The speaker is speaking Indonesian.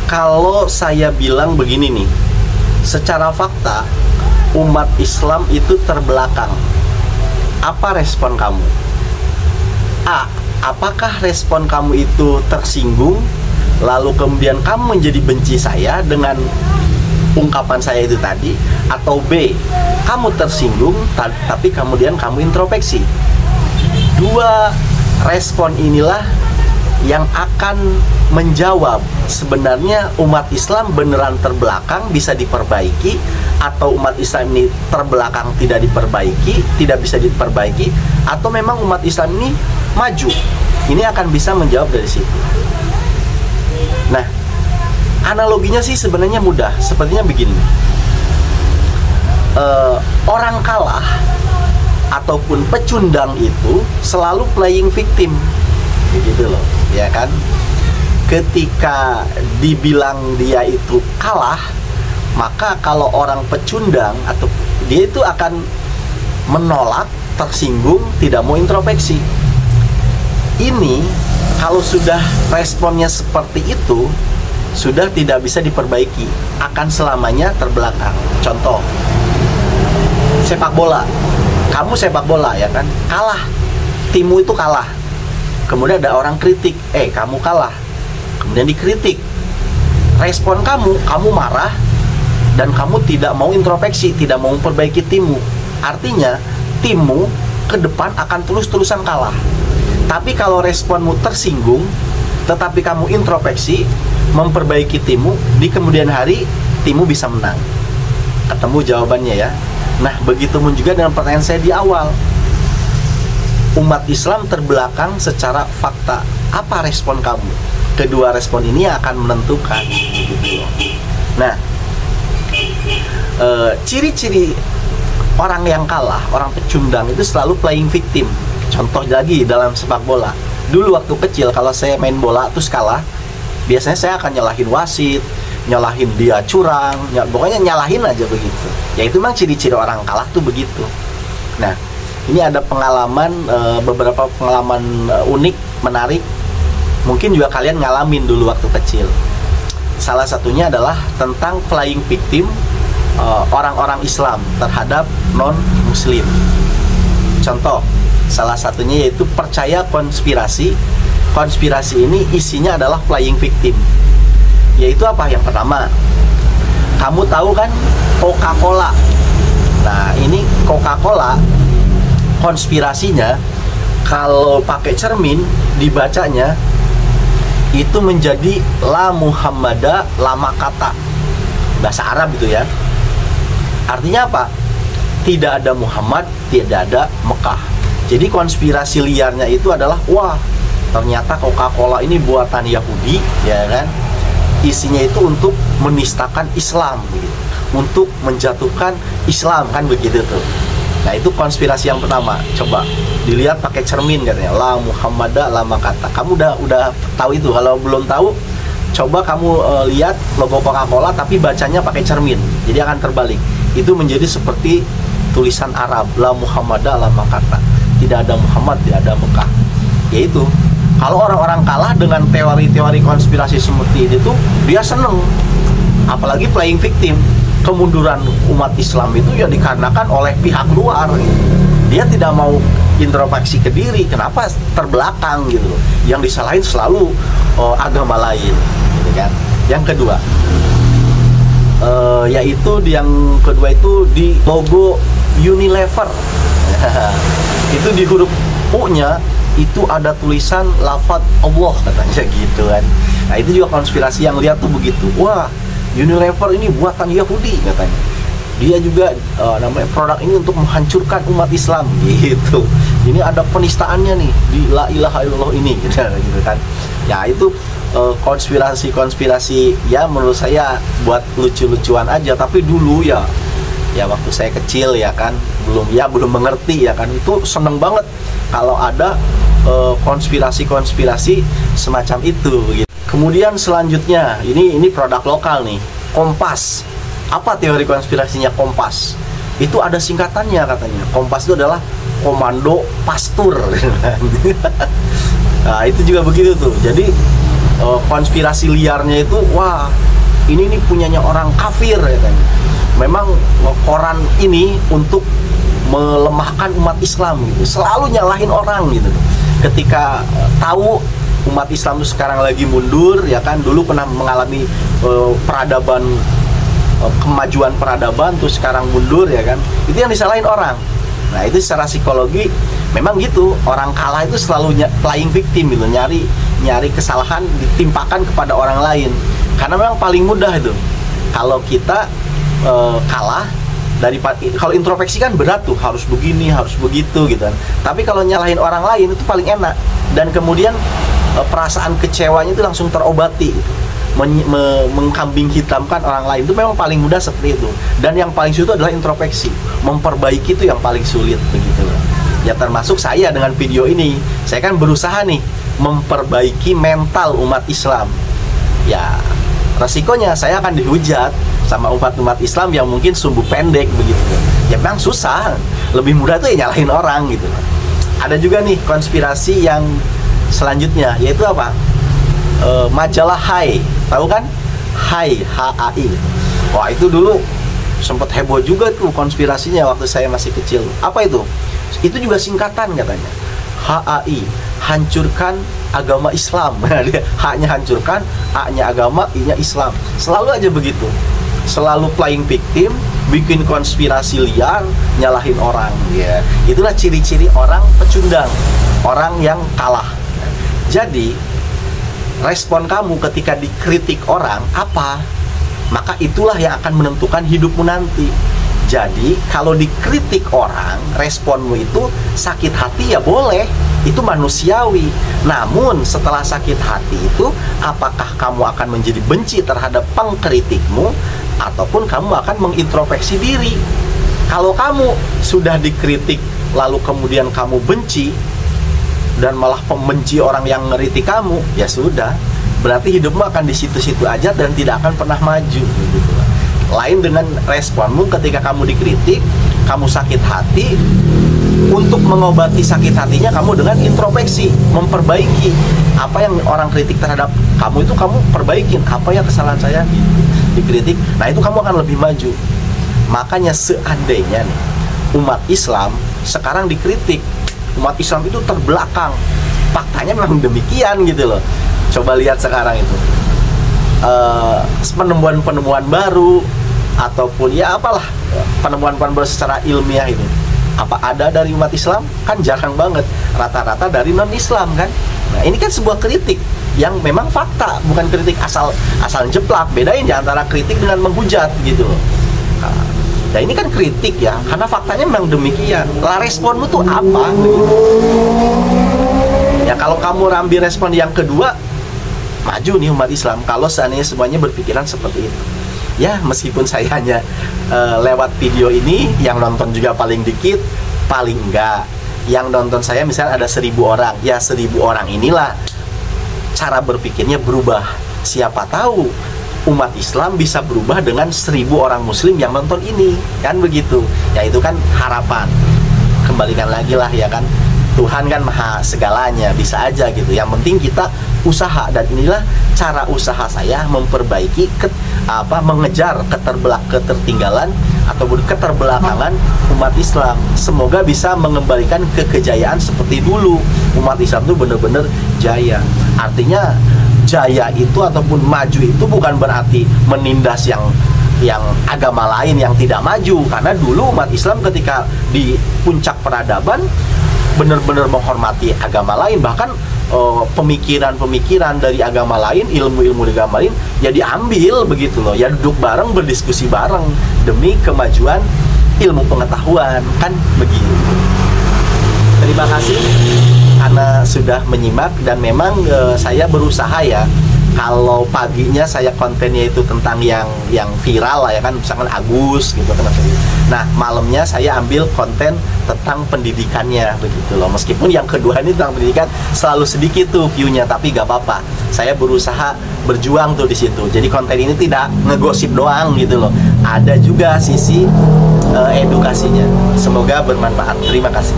Kalau saya bilang begini nih, secara fakta umat Islam itu terbelakang. Apa respon kamu? A. Apakah respon kamu itu tersinggung, lalu kemudian kamu menjadi benci saya dengan ungkapan saya itu tadi? Atau B. Kamu tersinggung, tapi kemudian kamu introspeksi? Dua respon inilah yang akan menjawab sebenarnya umat Islam beneran terbelakang, bisa diperbaiki, atau umat Islam ini terbelakang, tidak diperbaiki, tidak bisa diperbaiki, atau memang umat Islam ini maju. Ini akan bisa menjawab dari situ. Nah, analoginya sih sebenarnya mudah, sepertinya begini. Orang kalah ataupun pecundang itu selalu playing victim, begitu loh, ya kan? Ketika dibilang dia itu kalah, maka kalau orang pecundang atau dia itu akan menolak, tersinggung, tidak mau introspeksi. Ini kalau sudah responnya seperti itu, sudah tidak bisa diperbaiki, akan selamanya terbelakang. Contoh, sepak bola. Kamu sepak bola, ya kan? Kalah, timmu itu kalah. Kemudian ada orang kritik, kamu kalah. Kemudian dikritik. Respon kamu marah, dan kamu tidak mau introspeksi, tidak mau memperbaiki timmu. Artinya, timmu ke depan akan terus-terusan kalah. Tapi kalau responmu tersinggung, tetapi kamu introspeksi, memperbaiki timmu, di kemudian hari, timmu bisa menang. Ketemu jawabannya ya. Nah, begitupun juga dengan pertanyaan saya di awal. Umat Islam terbelakang secara fakta. Apa respon kamu? Kedua respon ini akan menentukan, gitu. Nah, ciri-ciri orang yang kalah, orang pecundang itu selalu playing victim. Contoh lagi dalam sepak bola. Dulu waktu kecil kalau saya main bola terus kalah, biasanya saya akan nyalahin wasit, nyalahin dia curang, pokoknya nyalahin aja begitu. Ya itu memang ciri-ciri orang kalah tuh begitu. Nah, ini ada pengalaman, beberapa pengalaman unik, menarik. Mungkin juga kalian ngalamin dulu waktu kecil. Salah satunya adalah tentang playing victim orang-orang Islam terhadap non-Muslim. Contoh, salah satunya yaitu percaya konspirasi. Konspirasi ini isinya adalah playing victim. Yaitu apa? Yang pertama, kamu tahu kan Coca-Cola. Nah, ini Coca-Cola, konspirasinya kalau pakai cermin dibacanya itu menjadi la Muhammada lama kata, bahasa Arab itu ya. Artinya apa? Tidak ada Muhammad, tidak ada Mekah. Jadi konspirasi liarnya itu adalah, wah, ternyata Coca-Cola ini buatan Yahudi, ya kan? Isinya itu untuk menistakan Islam, gitu. Untuk menjatuhkan Islam, kan begitu tuh. Nah, itu konspirasi yang pertama. Coba dilihat pakai cermin katanya, la Muhammada lama kata. Kamu udah tahu itu. Kalau belum tahu, coba kamu lihat logo Coca-Cola tapi bacanya pakai cermin. Jadi akan terbalik. Itu menjadi seperti tulisan Arab, la Muhammada lama kata. Tidak ada Muhammad, tidak ada Mekah. Yaitu kalau orang-orang kalah dengan teori-teori konspirasi seperti itu, dia seneng. Apalagi playing victim. Kemunduran umat Islam itu ya dikarenakan oleh pihak luar. Dia tidak mau introspeksi ke diri. Kenapa terbelakang gitu? Yang disalahin selalu agama lain, gitu kan? Yang kedua, yaitu yang kedua itu di logo Unilever. Itu di huruf U-nya itu ada tulisan lafaz Allah katanya gitu kan. Nah, itu juga konspirasi yang lihat tuh begitu. Wah, Unilever ini buatan Yahudi katanya. Dia juga namanya produk ini untuk menghancurkan umat Islam gitu. Ini ada penistaannya nih di la ilaha illallah ini gitu kan. Ya itu konspirasi ya menurut saya buat lucu-lucuan aja. Tapi dulu ya waktu saya kecil ya kan belum mengerti ya kan, itu seneng banget kalau ada konspirasi semacam itu gitu. Kemudian selanjutnya ini produk lokal nih, Kompas. Apa teori konspirasinya Kompas? Itu ada singkatannya katanya. Kompas itu adalah Komando Pastur. Nah, itu juga begitu tuh. Jadi konspirasi liarnya itu, wah ini nih punyanya orang kafir ya kan. Memang koran ini untuk melemahkan umat Islam gitu, selalu nyalahin orang gitu. Ketika tahu umat Islam itu sekarang lagi mundur ya kan, dulu pernah mengalami peradaban, kemajuan peradaban tuh sekarang mundur ya kan, itu yang disalahin orang. Nah itu secara psikologi memang gitu, orang kalah itu selalu playing victim gitu, nyari kesalahan ditimpakan kepada orang lain, karena memang paling mudah itu kalau kita kalah. Kalau introspeksi kan berat tuh, harus begini, harus begitu gitu kan. Tapi kalau nyalahin orang lain itu paling enak, dan kemudian perasaan kecewanya itu langsung terobati gitu. Mengkambing hitamkan orang lain itu memang paling mudah seperti itu. Dan yang paling sulit itu adalah introspeksi, memperbaiki itu yang paling sulit begitu. Ya termasuk saya dengan video ini, saya kan berusaha nih memperbaiki mental umat Islam. Ya resikonya saya akan dihujat sama umat Islam yang mungkin sumbu pendek begitu. Ya memang susah, lebih mudah tuh ya nyalahin orang gitu. Ada juga nih konspirasi yang selanjutnya, yaitu apa? Majalah Hai, tahu kan? Hai, HAI. Wah itu dulu sempat heboh juga tuh konspirasinya waktu saya masih kecil. Apa itu? Itu juga singkatan katanya. HAI, hancurkan agama Islam. H-nya hancurkan, A-nya agama, I-nya Islam. Selalu aja begitu. Selalu playing victim, bikin konspirasi liar, nyalahin orang. Ya, itulah ciri-ciri orang pecundang, orang yang kalah. Jadi, respon kamu ketika dikritik orang apa? Maka itulah yang akan menentukan hidupmu nanti. Jadi, kalau dikritik orang, responmu itu sakit hati ya boleh, itu manusiawi. Namun, setelah sakit hati itu, apakah kamu akan menjadi benci terhadap pengkritikmu, ataupun kamu akan mengintrospeksi diri? Kalau kamu sudah dikritik, lalu kemudian kamu benci, dan malah pembenci orang yang ngeritik kamu, ya sudah, berarti hidupmu akan di situ-situ aja dan tidak akan pernah maju gitu. Lain dengan responmu ketika kamu dikritik, kamu sakit hati. Untuk mengobati sakit hatinya kamu dengan introspeksi, memperbaiki apa yang orang kritik terhadap kamu itu kamu perbaikin, apa ya kesalahan saya dikritik. Nah itu kamu akan lebih maju. Makanya seandainya nih umat Islam sekarang dikritik, umat Islam itu terbelakang, faktanya memang demikian gitu loh. Coba lihat sekarang itu penemuan-penemuan baru ataupun ya apalah penemuan-penemuan baru secara ilmiah ini, apa ada dari umat Islam? Kan jarang banget, rata-rata dari non-Islam kan. Nah ini kan sebuah kritik yang memang fakta, bukan kritik asal jeplak. Bedain ya antara kritik dengan menghujat gitu loh. Nah ini kan kritik ya, karena faktanya memang demikian. Lah responmu tuh apa? Ya kalau kamu ambil respon yang kedua, maju nih umat Islam. Kalau seandainya semuanya berpikiran seperti itu. Ya meskipun saya hanya lewat video ini, yang nonton juga paling dikit, paling enggak yang nonton saya misalnya ada 1000 orang, ya 1000 orang inilah cara berpikirnya berubah. Siapa tahu umat Islam bisa berubah dengan 1000 orang Muslim yang nonton ini, kan begitu. Ya itu kan harapan. Kembalikan lagi lah ya kan, Tuhan kan maha segalanya, bisa aja gitu. Yang penting kita usaha, dan inilah cara usaha saya memperbaiki mengejar ketertinggalan ataupun keterbelakangan umat Islam. Semoga bisa mengembalikan kekejayaan seperti dulu. Umat Islam itu benar-benar jaya. Artinya jaya itu ataupun maju itu bukan berarti menindas yang agama lain yang tidak maju, karena dulu umat Islam ketika di puncak peradaban benar-benar menghormati agama lain, bahkan pemikiran-pemikiran dari agama lain, ilmu-ilmu dari agama lain ya diambil begitu loh, ya duduk bareng, berdiskusi bareng demi kemajuan ilmu pengetahuan, kan begitu. Terima kasih karena sudah menyimak, dan memang saya berusaha ya, kalau paginya saya kontennya itu tentang yang viral lah ya kan, misalkan Agus gitu kan. Nah malamnya saya ambil konten tentang pendidikannya begitu loh. Meskipun yang kedua ini tentang pendidikan selalu sedikit tuh view-nya, tapi gak apa-apa. Saya berusaha berjuang tuh di situ. Jadi konten ini tidak ngegosip doang gitu loh. Ada juga sisi edukasinya. Semoga bermanfaat. Terima kasih.